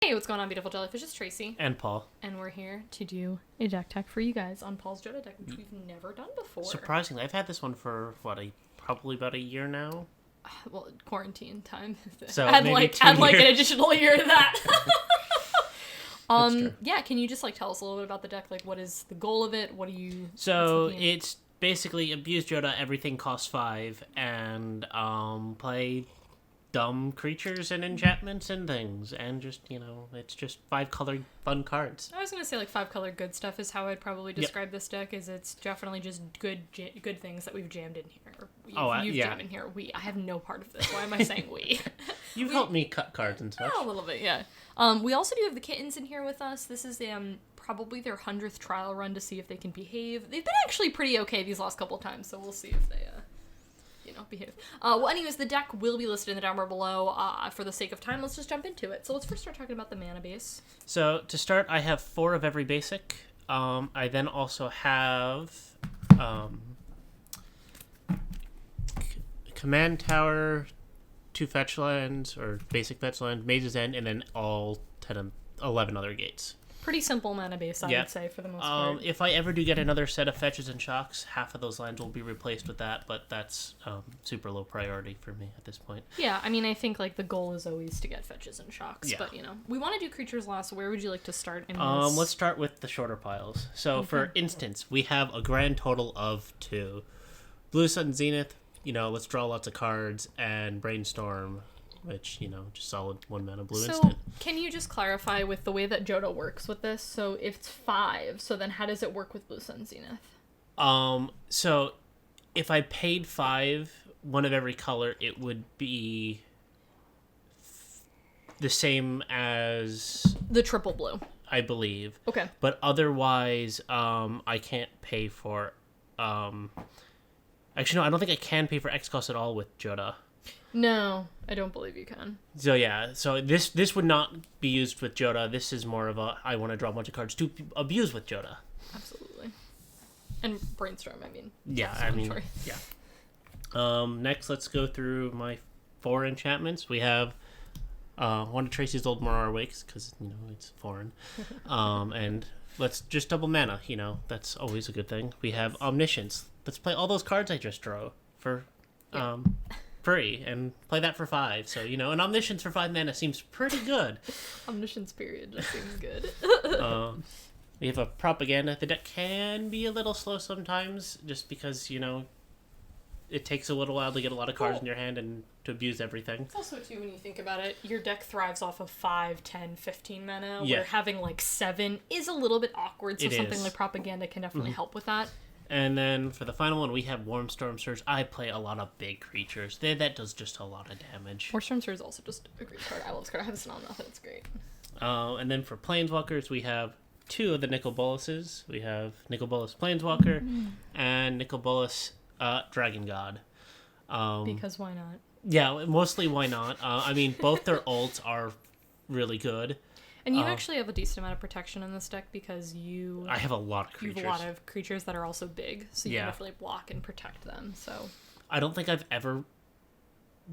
Hey, what's going on, beautiful jellyfish? It's Tracy. And Paul. And we're here to do a deck tech for you guys on Paul's Jodah deck, which we've never done before. Surprisingly, I've had this one for, probably about a year now? Well, quarantine time. So add maybe like 2 an years. additional year to that. That's true. Yeah, can you just tell us a little bit about the deck? What is the goal of it? What do you... So it's basically abuse Jodah, everything costs 5, and play dumb creatures and enchantments and things, and just, it's just 5 colored fun cards. I was going to say 5 colored good stuff is how I'd probably describe this deck, is it's definitely just good things that we've jammed in here. Or you've jammed in here. I have no part of this. Why am I saying we? You've helped me cut cards and such. A little bit, yeah. We also do have the kittens in here with us. This is probably their 100th trial run to see if they can behave. They've been actually pretty okay these last couple of times, so we'll see if they behave. Well, anyways, the deck will be listed in the down bar below. For the sake of time, let's just jump into it. So let's first start talking about the mana base. So to start, I have 4 of every basic. I then also have Command Tower, 2 fetch lands, or basic fetch lands, Maze's End, and then all 11 other gates. Pretty simple mana base, I would say, for the most part. If I ever do get another set of fetches and shocks, half of those lands will be replaced with that, but that's super low priority for me at this point. Yeah, I mean, I think the goal is always to get fetches and shocks, but we want to do creatures last. So where would you like to start in this? Let's start with the shorter piles. So for instance, we have a grand total of 2. Blue Sun Zenith, let's draw lots of cards, and Brainstorm, which, just solid 1 mana blue instant. Can you just clarify with the way that Jodah works with this? So if it's 5, so then how does it work with Blue Sun Zenith? So if I paid 5, 1 of every color, it would be the same as the triple blue, I believe. Okay. But otherwise, I can't pay for... Actually, no, I don't think I can pay for X cost at all with Jodah. No, I don't believe you can. So yeah, so this would not be used with Jodah. This is more of a, I want to draw a bunch of cards to abuse with Jodah. Absolutely. And Brainstorm, I mean. Yeah, yeah. Next, let's go through my 4 enchantments. We have one of Tracy's old Mirror Wakes, because, it's foreign. And let's just double mana, that's always a good thing. We have Omniscience. Let's play all those cards I just drew for... free, and play that for 5. So, an Omniscience for 5 mana seems pretty good. Omniscience period just seems good. We have a Propaganda. The deck can be a little slow sometimes, just because, it takes a little while to get a lot of cards in your hand and to abuse everything. It's also, too, when you think about it, your deck thrives off of 5, 10, 15 mana, where having, 7 is a little bit awkward, so something like Propaganda can definitely help with that. And then for the final one, we have Wormstorm Surge. I play a lot of big creatures. That does just a lot of damage. Wormstorm Surge is also just a great card. I love this card. I have this on nothing. It's great. And then for Planeswalkers, we have 2 of the Nicol Boluses. We have Nicol Bolas Planeswalker and Nicol Bolas Dragon God. Because why not? Yeah, mostly why not. I mean, both their ults are really good. And you actually have a decent amount of protection in this deck because I have a lot of creatures. You have a lot of creatures that are also big, so you can definitely block and protect them. So I don't think I've ever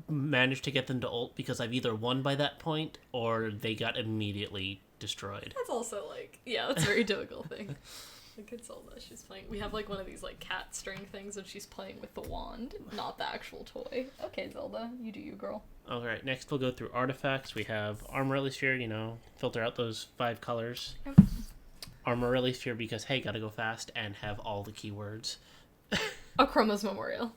managed to get them to ult because I've either won by that point or they got immediately destroyed. That's also that's a very difficult thing. Kid Zelda, she's playing. We have one of these cat string things, and she's playing with the wand, not the actual toy. Okay, Zelda, you do you, girl. All right, next we'll go through artifacts. We have Armorelli Sphere, filter out those 5 colors. Yep. Armorelli Sphere because, hey, gotta go fast and have all the keywords. Chroma's Memorial.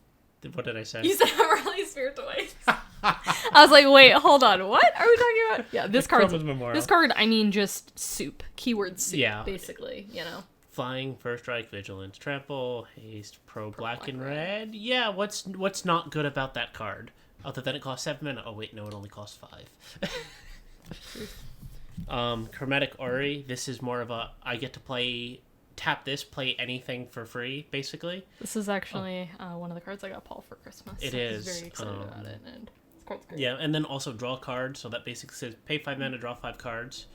What did I say? You said Armorelli Sphere twice. I was like, wait, hold on, what are we talking about? Yeah, this card. This card, I mean, just soup. Keyword soup, basically, Flying, First Strike, Vigilance, Trample, Haste, Pro Black and Red. Yeah, what's not good about that card? Other than it costs 7 mana. Oh wait, no, it only costs 5. Chromatic Ori. This is more of a I get to tap this, play anything for free, basically. This is actually one of the cards I got Paul for Christmas. It is. He's very excited about it, and it's quite great. Yeah, and then also draw cards. So that basically says pay 5 mana, draw 5 cards.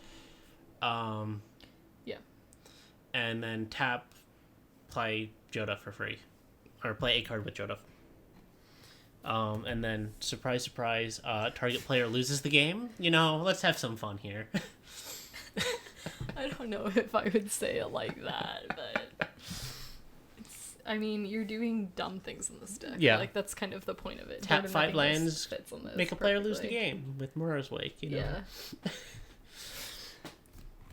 And then tap, play Jodah for free. Or play a card with Jodah. And then, surprise, surprise, target player loses the game. Let's have some fun here. I don't know if I would say it like that, but you're doing dumb things in this deck. Yeah. Like, that's kind of the point of it. Tap Jodah 5 lands, fits on this make a player lose the perfectly. game with Mirror's Wake, Yeah.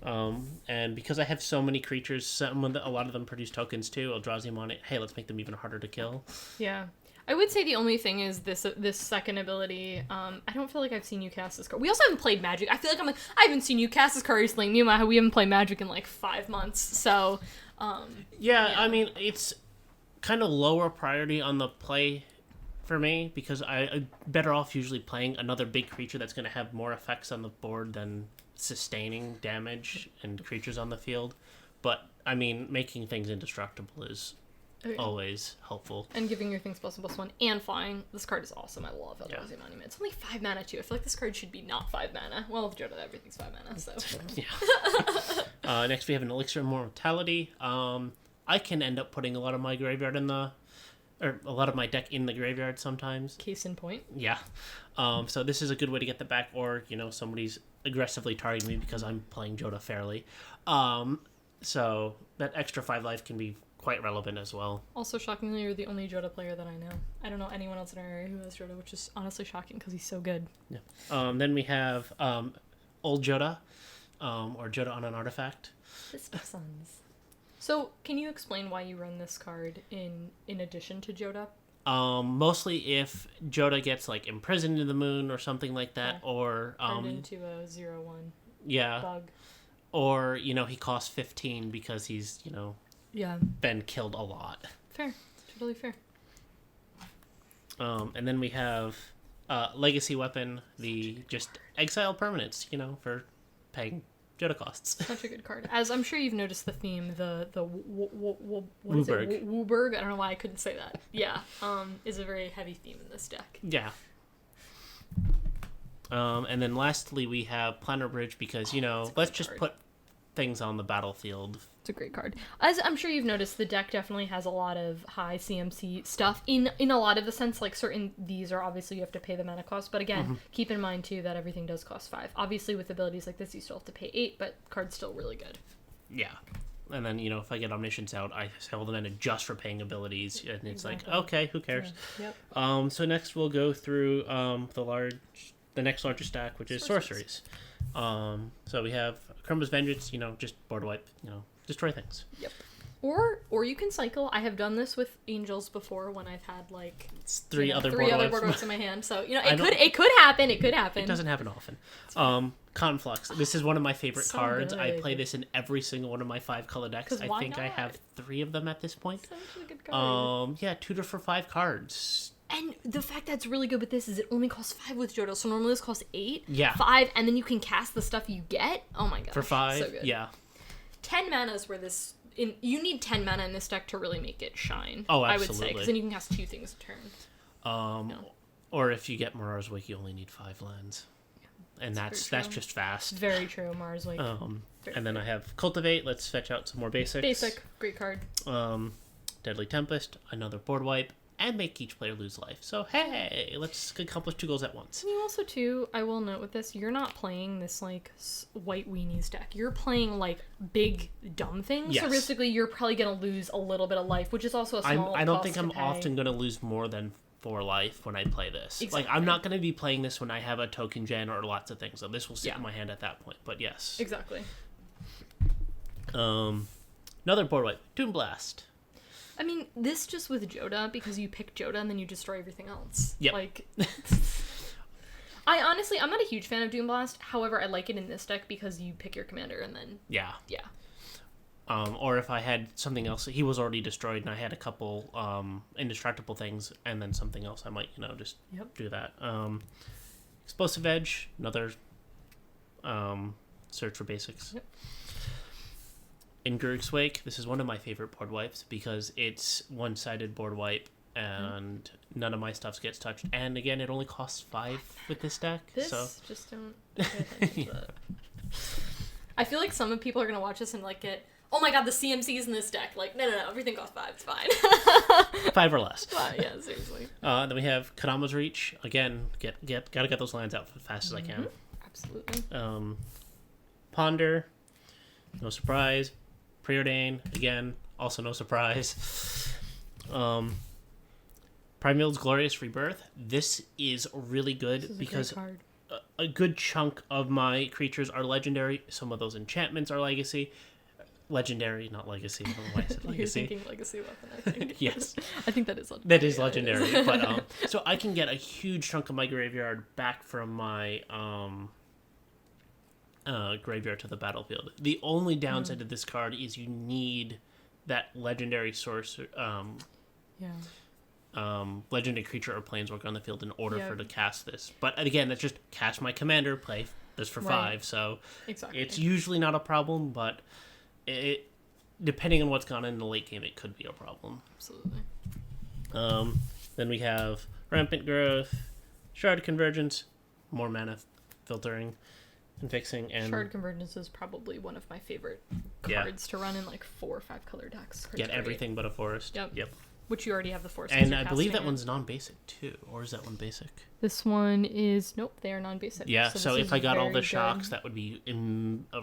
And because I have so many creatures, a lot of them produce tokens too. Eldrazi on it. Hey, let's make them even harder to kill. Yeah. I would say the only thing is this second ability. I don't feel like I've seen you cast this card. We also haven't played Magic. I feel like I haven't seen you cast this card recently. Me and my we haven't played Magic in like 5 months. So, yeah. It's kind of lower priority on the play for me because I'm better off usually playing another big creature that's going to have more effects on the board than sustaining damage and creatures on the field. But making things indestructible is always helpful. And giving your things +1/+1 and flying. This card is awesome. I love Eldrazi Monument. It's only 5 mana too. I feel like this card should be not 5 mana. Well, with Jodah, everything's 5 mana, so. Yeah. Next we have an Elixir of Immortality. I can end up putting a lot of my graveyard or a lot of my deck in the graveyard sometimes. Case in point. Yeah. So this is a good way to get the back, or somebody's aggressively targeting me because I'm playing Jodah fairly. So that extra 5 life can be quite relevant as well. Also, shockingly, you're the only Jodah player that I know. I don't know anyone else in our area who has Jodah, which is honestly shocking because he's so good. Yeah. Then we have Old Jodah, or Jodah on an Artifact. Sister Sons. So, can you explain why you run this card in addition to Jodah? Mostly if Jodah gets like imprisoned in the moon or something like that, or turned into a 0/1 bug, or he costs 15 because he's been killed a lot. Fair, totally fair. And then we have Legacy Weapon, the just exile permanents, for paying Jodah costs. Such a good card. As I'm sure you've noticed the theme, the what is Wooburg. it? Wooburg? I don't know why I couldn't say that. Yeah, is a very heavy theme in this deck. Yeah. And then lastly we have Planar Bridge because, let's just put things on the battlefield. It's a great card. As I'm sure you've noticed, the deck definitely has a lot of high CMC stuff. In a lot of the sense, like certain these are obviously you have to pay the mana cost, but again, keep in mind too that everything does cost 5. Obviously with abilities like this you still have to pay 8, but card's still really good. Yeah. And then, if I get Omniscience out, I sell them in just for paying abilities, and it's like, okay, who cares? Yeah. Yep. So next we'll go through the next largest stack, which is sorceries. So we have Chroma's Vengeance, just board wipe, destroy things. Yep. Or you can cycle. I have done this with Angels before when I've had like three other board wipes in my hand. So it could happen. It could happen. It doesn't happen often. Conflux. This is one of my favorite cards. Good. I play this in every single one of my 5 color decks. I think I have 3 of them at this point. Such a good card. Yeah, tutor for 5 cards. And the fact that's really good with this is it only costs 5 with Jodah. So normally this costs 8. Yeah. 5, and then you can cast the stuff you get. Oh my god. For 5. So good. Yeah. 10 mana is where this. You need 10 mana in this deck to really make it shine. Oh, absolutely. I would say, because then you can cast 2 things a turn. Or if you get Mirror's Wake, you only need 5 lands, and that's just fast. Very true, Mars Wake. And then I have Cultivate. Let's fetch out some more basics. Basic, great card. Deadly Tempest, another board wipe, and make each player lose life. So hey, let's accomplish 2 goals at once. And you also too, I will note with this, you're not playing this like white weenies deck. You're playing like big dumb things. Yes. So realistically, you're probably gonna lose a little bit of life, which is also a small. I don't cost think to I'm pay. often gonna lose more than 4 life when I play this. Exactly. Like I'm not gonna be playing this when I have a token gen or lots of things. So this will sit in my hand at that point. But yes. Exactly. Another board wipe, Toon Blast. I mean, this just with Jodah, because you pick Jodah and then you destroy everything else. Yep. Like, I'm not a huge fan of Doom Blast. However, I like it in this deck because you pick your commander and then... Yeah. Yeah. Or if I had something else, he was already destroyed and I had a couple indestructible things and then something else, I might, just do that. Explosive Edge, another search for basics. Yep. In Gurg's Wake, this is one of my favorite board wipes because it's one-sided board wipe and none of my stuff gets touched. And again, it only costs 5 with this deck. Just don't pay attention to that. I feel like some people are going to watch this and like get oh my god, the CMC's in this deck. Like, no, everything costs 5. It's fine. 5 or less. Yeah, seriously. Then we have Kadama's Reach. Again, gotta get those lands out as fast as I can. Absolutely. Ponder, no surprise. Preordain, again, also no surprise. Primeval's Glorious Rebirth. This is really good because a good chunk of my creatures are legendary. Some of those enchantments are legacy. Legendary, not legacy. I don't know why I said legacy. You're thinking legacy weapon, I think. Yes. I think that is legendary. That is legendary. But so I can get a huge chunk of my graveyard back from my graveyard to the battlefield. The only downside to this card is you need that legendary source, legendary creature or planeswalker on the field in order for to cast this. But again, that's just cast my commander, play this for 5. So it's usually not a problem, but it depending on what's gone in the late game, it could be a problem. Absolutely. Then we have Rampant Growth, Shard Convergence, more mana filtering and fixing, and Shard Convergence is probably one of my favorite cards to run in like 4 or 5 color decks. Get everything but a forest. Yep. Which you already have the forest. And I believe that one's non-basic too, or is that one basic? This one is they are non-basic. Yeah, so if I got all the shocks, that would be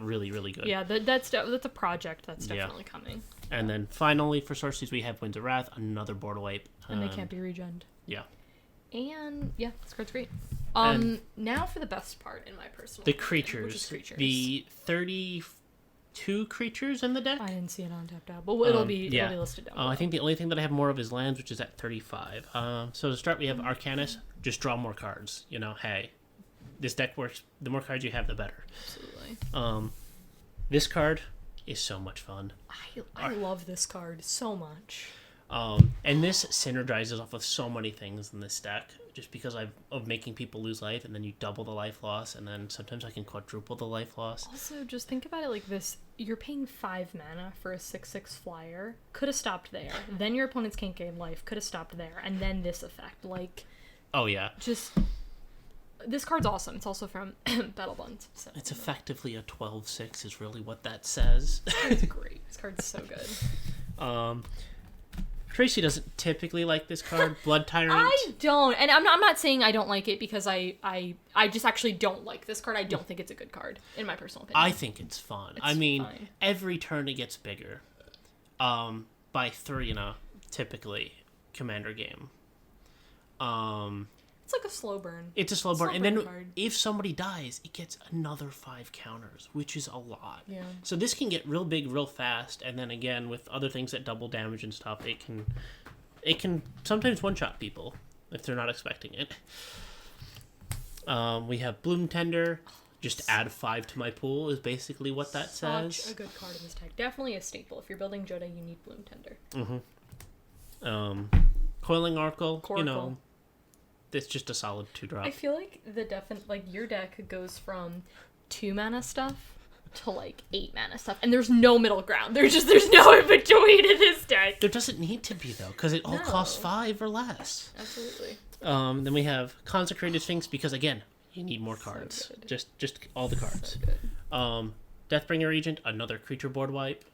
really, really good. Yeah, that's a project that's definitely coming. And then finally for Sorceries, we have Winds of Wrath, another board wipe. And they can't be regened. Yeah. And yeah, this card's great. Now for the best part in my personal the opinion, creatures. Which is creatures. The 32 creatures in the deck. I didn't see it on tapped out, but it'll be listed down below. I think the only thing that I have more of is lands, which is at 35. So to start, we have Arcanus. Just draw more cards. You know, hey, this deck works. The more cards you have, the better. Absolutely. This card is so much fun. I love this card so much. And this synergizes off of so many things in this deck, just because of making people lose life, and then you double the life loss, and then sometimes I can quadruple the life loss. Also, just think about it like this. You're paying 5 mana for a 6/6 flyer. Could have stopped there. Then your opponents can't gain life. Could have stopped there. And then this effect. Like... Oh, yeah. Just... This card's awesome. It's also from Battle Bond. So, it's effectively a 12/6 is really what that says. This card's great. This card's so good. Tracy doesn't typically like this card, Blood Tyrant. I don't, and I'm not saying I don't like it because I just actually don't like this card. I don't think it's a good card, in my personal opinion. I think it's fun. Fine. Every turn it gets bigger. By 3 in a typically commander game. It's like a slow burn. It's a slow burn. And then if somebody dies, it gets another 5 counters, which is a lot. Yeah. So this can get real big real fast, and then again with other things that double damage and stuff, it can sometimes one-shot people if they're not expecting it. We have Bloom Tender. Just add 5 to my pool is basically what that says. Such a good card in this deck. Definitely a staple. If you're building Jodah, you need Bloom Tender. Coiling Oracle, you know, it's just a solid 2-drop. I feel like your deck goes from 2 mana stuff to like 8 mana stuff, and there's no middle ground. There's no in between in this deck. There doesn't need to be though, because it all costs 5 or less. Absolutely. Then we have Consecrated Sphinx, because again, you need more cards. So just all the cards. So good. Deathbringer Regent, another creature board wipe.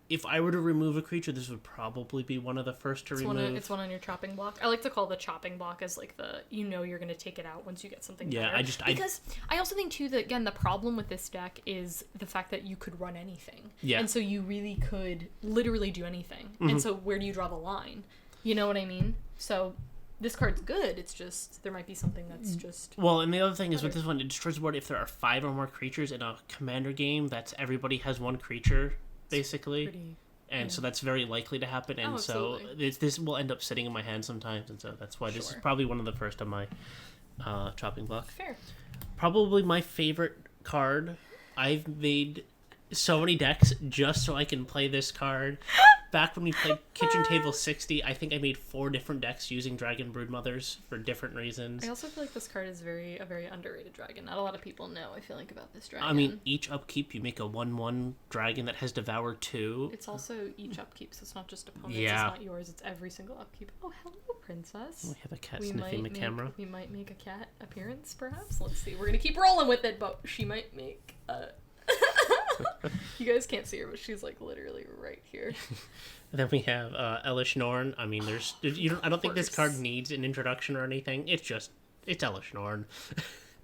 If I were to remove a creature, this would probably be one of the first to remove. It's one on your chopping block. I like to call the chopping block as like you're going to take it out once you get something better. Because I also think too that again the problem with this deck is the fact that you could run anything. Yeah. And so you really could literally do anything. Mm-hmm. And so where do you draw the line? You know what I mean? So this card's good. It's just there might be something that's just well, and the other thing is with this one, it destroys the board if there are 5 or more creatures in a commander game. That's everybody has 1 creature. Basically, so that's very likely to happen, and so this will end up sitting in my hand sometimes, and so that's why this is probably one of the first on my chopping block. Fair. Probably my favorite card. I've made so many decks just so I can play this card. Back when we played Kitchen Table 60, I think I made 4 different decks using Dragon Broodmothers for different reasons. I also feel like this card is a very underrated dragon. Not a lot of people know, I feel like, about this dragon. I mean, each upkeep you make a 1/1 dragon that has Devour 2. It's also each upkeep, so it's not just opponents, yeah. It's not yours, it's every single upkeep. Oh, hello, princess. We have a cat sniffing the camera. We might make a cat appearance, perhaps? Let's see. We're going to keep rolling with it, but she might make a... You guys can't see her, but she's like literally right here. And then we have Elish Norn. I mean, I don't think this card needs an introduction or anything. It's Elish Norn.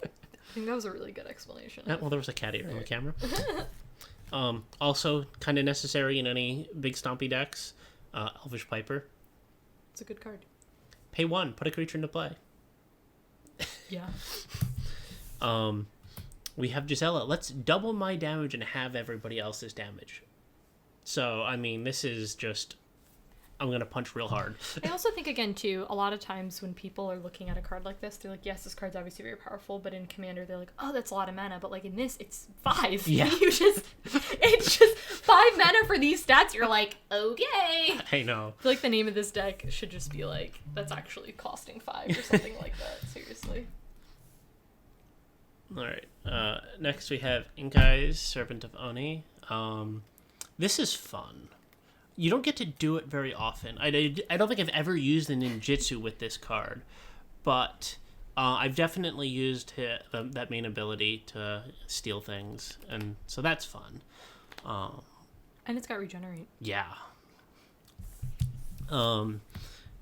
I think that was a really good explanation. Well, there was a cat ear on the camera. Also, kind of necessary in any big stompy decks. Elvish Piper. It's a good card. Pay 1, put a creature into play. Yeah. We have Gisela. Let's double my damage and have everybody else's damage. So, I mean, this is just... I'm going to punch real hard. I also think, again, too, a lot of times when people are looking at a card like this, they're like, yes, this card's obviously very powerful, but in Commander, they're like, oh, that's a lot of mana. But, like, in this, it's 5. Yeah. It's just 5 mana for these stats. You're like, okay. I know. I feel like the name of this deck should just be, like, that's actually costing 5 or something like that. Seriously. All right. Next we have Inkai's Serpent of Oni. This is fun. You don't get to do it very often. I don't think I've ever used the ninjutsu with this card, but I've definitely used that main ability to steal things, and so that's fun. And it's got regenerate. Yeah. Then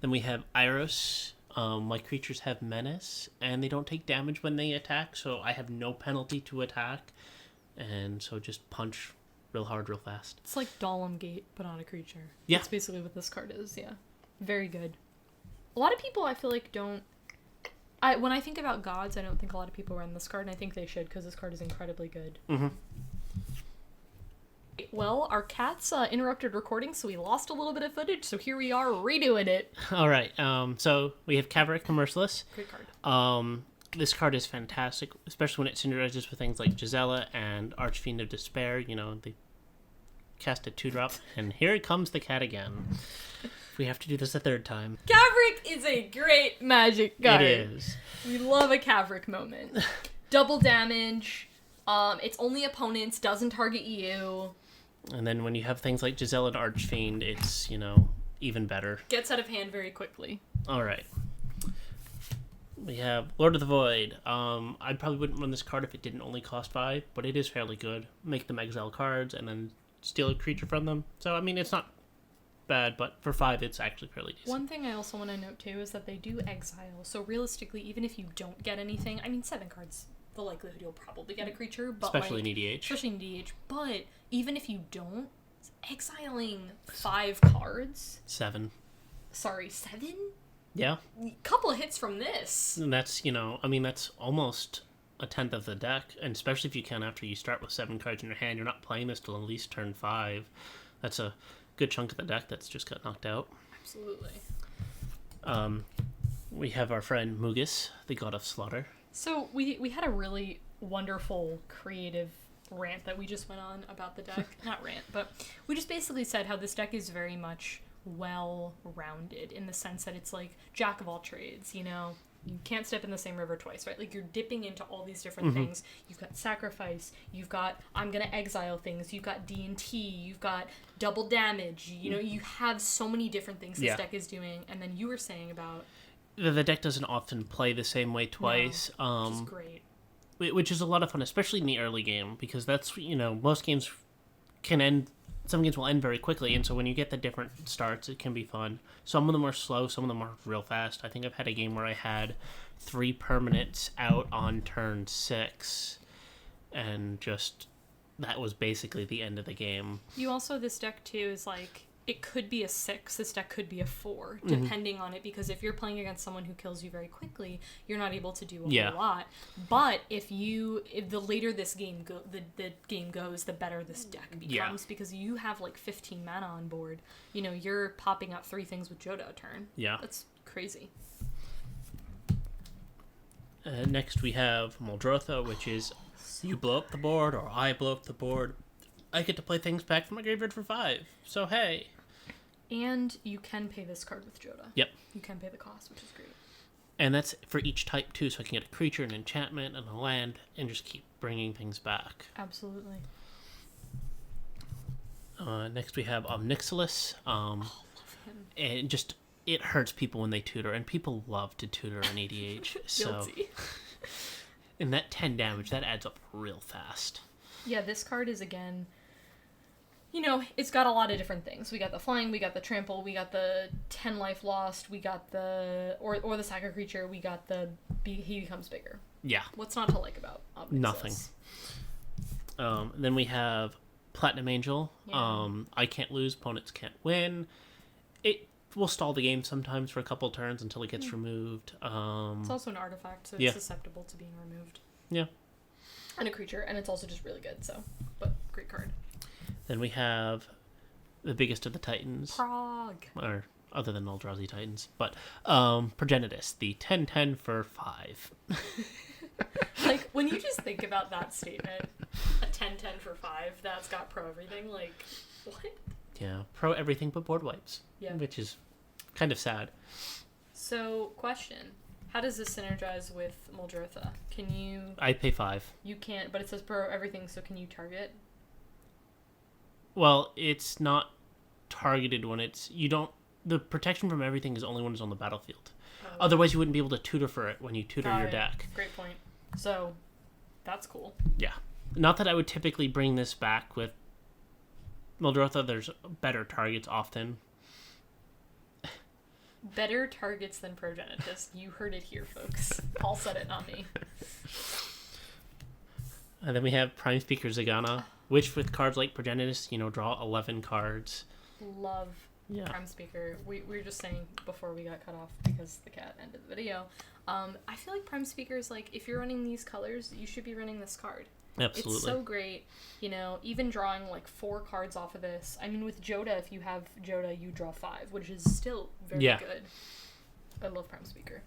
we have Iros. My creatures have menace, and they don't take damage when they attack, so I have no penalty to attack, and so just punch real hard, real fast. It's like Dahlem Gate, but on a creature. Yeah. That's basically what this card is, yeah. Very good. A lot of people, I feel like, don't... when I think about gods, I don't think a lot of people run this card, and I think they should, because this card is incredibly good. Mm-hmm. Well, our cats interrupted recording, so we lost a little bit of footage, so here we are redoing it. All right, so we have Kaverick the Merciless. Great card. This card is fantastic, especially when it synergizes with things like Gisela and Archfiend of Despair. You know, they cast a 2-drop, and here comes the cat again. We have to do this a 3rd time. Kaverick is a great magic card. It is. We love a Kaverick moment. Double damage. It's only opponents, doesn't target you. And then when you have things like Gisela and Archfiend, it's, you know, even better. Gets out of hand very quickly. All right. We have Lord of the Void. I probably wouldn't run this card if it didn't only cost 5, but it is fairly good. Make them exile cards and then steal a creature from them. So, I mean, it's not bad, but for 5, it's actually fairly decent. One thing I also want to note, too, is that they do exile. So, realistically, even if you don't get anything, I mean, 7 cards, the likelihood you'll probably get a creature. But especially in EDH. Especially in EDH. But even if you don't, exiling 5 cards... 7. Sorry, 7? Yeah. Couple of hits from this. And that's, you know, I mean, that's almost a 10th of the deck. And especially if you can after you start with 7 cards in your hand, you're not playing this till at least turn 5. That's a good chunk of the deck that's just got knocked out. Absolutely. We have our friend Mugis, the God of Slaughter. So we had a really wonderful creative rant that we just went on about the deck. Not rant, but we just basically said how this deck is very much well-rounded in the sense that it's like jack of all trades, you know? You can't step in the same river twice, right? Like, you're dipping into all these different things. You've got sacrifice, you've got I'm gonna exile things, you've got D&T, you've got double damage, you know, you have so many different things this deck is doing, and then you were saying about... The deck doesn't often play the same way twice. No, which is great. Which is a lot of fun, especially in the early game, because that's, you know, most games can end... Some games will end very quickly, and so when you get the different starts, it can be fun. Some of them are slow, some of them are real fast. I think I've had a game where I had 3 permanents out on turn 6, and just that was basically the end of the game. You also, this deck too is like, it could be a 6, this deck could be a 4, depending on it, because if you're playing against someone who kills you very quickly, you're not able to do a whole lot. But if the later this game the game goes, the better this deck becomes, because you have like 15 mana on board. You know, you're popping out 3 things with Jodah a turn. Yeah. That's crazy. Next we have Muldrotha, which is you blow up the board, or I blow up the board. I get to play things back from my graveyard for 5. So, hey. And you can pay this card with Jodah. Yep. You can pay the cost, which is great. And that's for each type, too, so I can get a creature, an enchantment, and a land, and just keep bringing things back. Absolutely. Next we have Omnixilis. And just, it hurts people when they tutor, and people love to tutor in EDH. So, Guilty. and that 10 damage, that adds up real fast. Yeah, this card is, again, you know, it's got a lot of different things. We got the flying, we got the trample, we got the 10 life lost, we got the, or the sack a creature, we got the, he becomes bigger. Yeah. What's not to like about Omnixus? Nothing. Then we have Platinum Angel. Yeah. I can't lose, opponents can't win. It will stall the game sometimes for a couple turns until it gets removed. It's also an artifact, so it's susceptible to being removed. Yeah. And a creature, and it's also just really good, so, but great card. Then we have the biggest of the Titans. Prague. Or other than Eldrazi Titans. But Progenitus, the 10/10 for 5. Like, when you just think about that statement, a 10/10 for 5 that's got pro everything, like, what? Yeah, pro everything but board wipes. Yeah. Which is kind of sad. So, question. How does this synergize with Muldrotha? Can you... I pay 5. You can't, but it says pro everything, so can you target? Well, it's not targeted when it's... You don't... The protection from everything is only when it's on the battlefield. Oh. Otherwise, you wouldn't be able to tutor for it when you tutor Got your it. deck. Great point. So, that's cool. Yeah. Not that I would typically bring this back with Muldrotha. There's better targets often. Better targets than Progenitus. You heard it here, folks. Paul said it, not me. And then we have Prime Speaker Zagana, which with cards like Progenitus, draw 11 cards. Love Yeah. Prime Speaker. We were just saying before we got cut off because the cat ended the video. I feel like Prime Speaker is like, if you're running these colors, you should be running this card. Absolutely. It's so great. Even drawing like 4 cards off of this. I mean, with Jodah, if you have Jodah, you draw 5, which is still very good. I love Prime Speaker.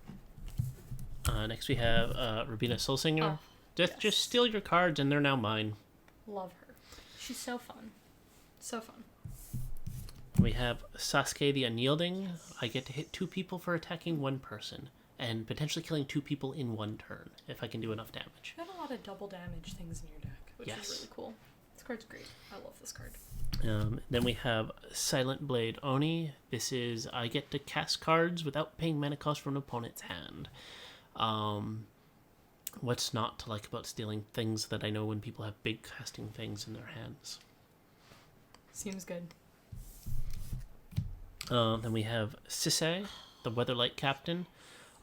Next we have Rubina Soulsinger. Oh, yes. Just steal your cards and they're now mine. Love her. She's so fun. So fun. We have Sasuke the Unyielding. I get to hit 2 people for attacking 1 person. And potentially killing 2 people in 1 turn, if I can do enough damage. You got a lot of double damage things in your deck, which is really cool. This card's great. I love this card. Then we have Silent Blade Oni. This is, I get to cast cards without paying mana cost from an opponent's hand. What's not to like about stealing things that I know when people have big casting things in their hands? Seems good. Then we have Sisei, the Weatherlight Captain.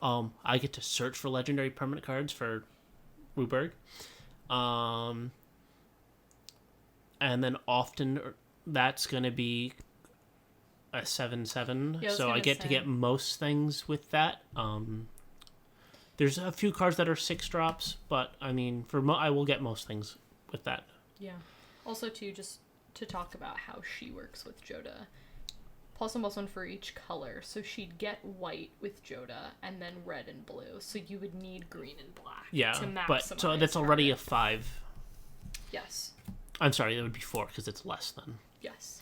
I get to search for legendary permanent cards for Ruberg. And then often that's going to be a 7/7. Yeah, so I get to get most things with that. There's a few cards that are 6 drops, but I mean, I will get most things with that. Yeah. Also, too, just to talk about how she works with Jodah. +1/+1 for each color, so she'd get white with Jodah and then red and blue. So you would need green and black to maximize. But so that's already a 5. Yes. I'm sorry, that would be 4 because it's less than. Yes.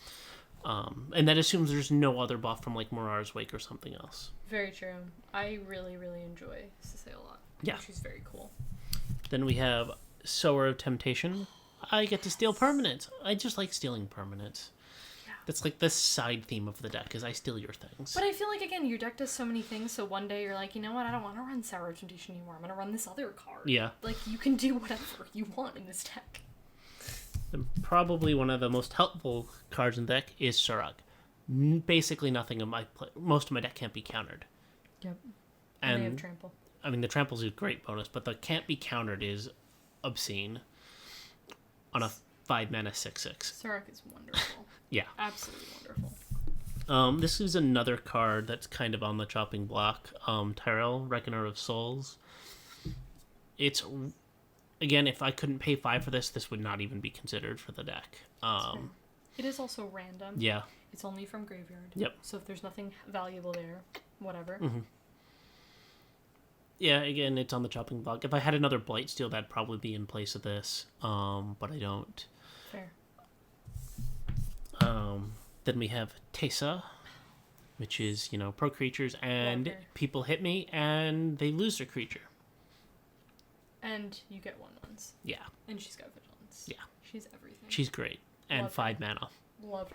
And that assumes there's no other buff from like Mirar's Wake or something else. Very true. I really, really enjoy Sisei a lot. Yeah. She's very cool. Then we have Sower of Temptation. I get to steal permanents. I just like stealing permanents. That's like the side theme of the deck, is I steal your things. But I feel like, again, your deck does so many things, so one day you're like, you know what, I don't want to run Sour of Temptation anymore. I'm going to run this other card. Yeah. Like, you can do whatever you want in this deck. And probably one of the most helpful cards in the deck is Surag. Basically nothing in most of my deck can't be countered. Yep. And they have Trample. I mean, the Trample's a great bonus, but the can't be countered is obscene on a 5-mana 6/6. Surag is wonderful. Yeah. Absolutely wonderful. This is another card that's kind of on the chopping block. Tyrell, Reckoner of Souls. It's, again, if I couldn't pay 5 for this would not even be considered for the deck. It is also random. Yeah. It's only from graveyard. Yep. So if there's nothing valuable there, whatever. Mm-hmm. Yeah, again, it's on the chopping block. If I had another Blightsteel, that'd probably be in place of this. But I don't. Fair. Then we have Teysa, which is, pro creatures, and people hit me, and they lose their creature. And you get 1/1s. Yeah. And she's got vigilance. Yeah. She's everything. She's great. And Love 5 mana. Love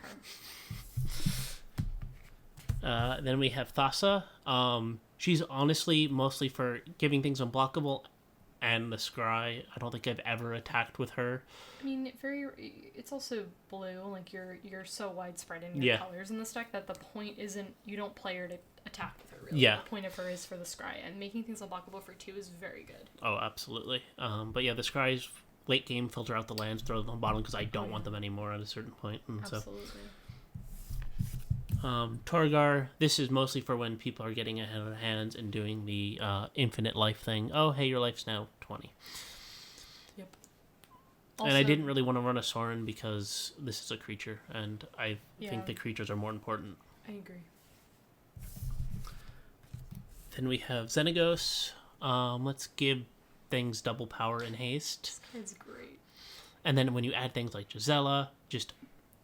her. Then we have Thassa. She's honestly mostly for giving things unblockable and the Scry. I don't think I've ever attacked with her. I mean, it's also blue. Like you're so widespread in your colors in this deck that the point isn't you don't play her to attack with her. Really, the point of her is for the Scry, and making things unblockable for 2 is very good. Oh, absolutely. But yeah, the Scry's late game filter out the lands, throw them on the bottom because I don't want them anymore at a certain point. And absolutely. Torgar, this is mostly for when people are getting ahead of their hands and doing the infinite life thing. Oh, hey, your life's now 20. Yep. Also, and I didn't really want to run a Sorin because this is a creature, and I think the creatures are more important. I agree. Then we have Xenagos. Let's give things double power and haste. This card's great. And then when you add things like Gisela,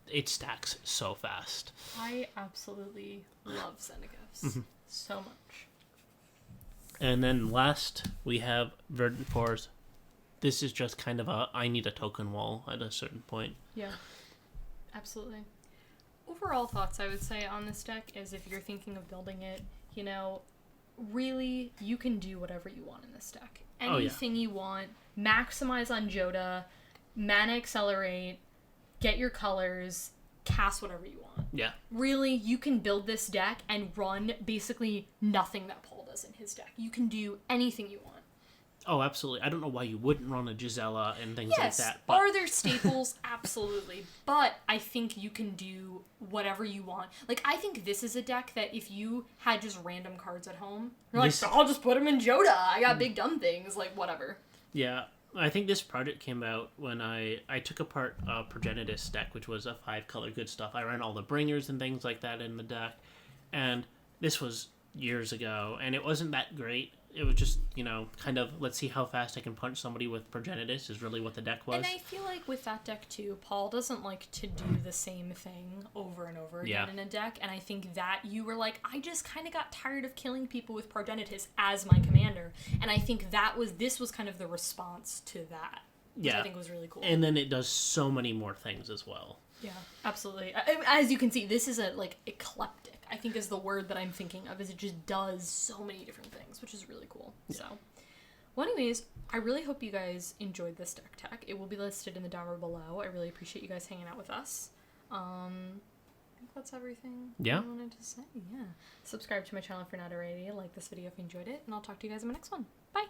it stacks so fast. I absolutely love Xenagos so much. And then last, we have Verdant Force. This is just kind of I need a token wall at a certain point. Yeah, absolutely. Overall thoughts I would say on this deck is if you're thinking of building it, really, you can do whatever you want in this deck. Anything you want. Maximize on Jodah, mana accelerate, get your colors, cast whatever you want. Yeah. Really, you can build this deck and run basically nothing that Paul does in his deck. You can do anything you want. Oh, absolutely. I don't know why you wouldn't run a Gisela and things like that. But... Are there staples? Absolutely. But I think you can do whatever you want. Like, I think this is a deck that if you had just random cards at home, you're like, I'll just put them in Jodah. I got big dumb things. Like, whatever. Yeah. I think this project came out when I took apart Progenitus deck, which was a 5-color good stuff. I ran all the bringers and things like that in the deck. And this was years ago, and it wasn't that great. It was just, kind of, let's see how fast I can punch somebody with Progenitus is really what the deck was. And I feel like with that deck, too, Paul doesn't like to do the same thing over and over again in a deck. And I think that you were like, I just kind of got tired of killing people with Progenitus as my commander. And I think this was kind of the response to that. Which I think was really cool. And then it does so many more things as well. Yeah, absolutely. As you can see, this is eclectic. I think is the word that I'm thinking of, is it just does so many different things, which is really cool. Yeah. So, well, anyways, I really hope you guys enjoyed this deck tech. It will be listed in the downward below. I really appreciate you guys hanging out with us. I think that's everything I wanted to say. Yeah. Subscribe to my channel if you're not already. Like this video if you enjoyed it, and I'll talk to you guys in my next one. Bye!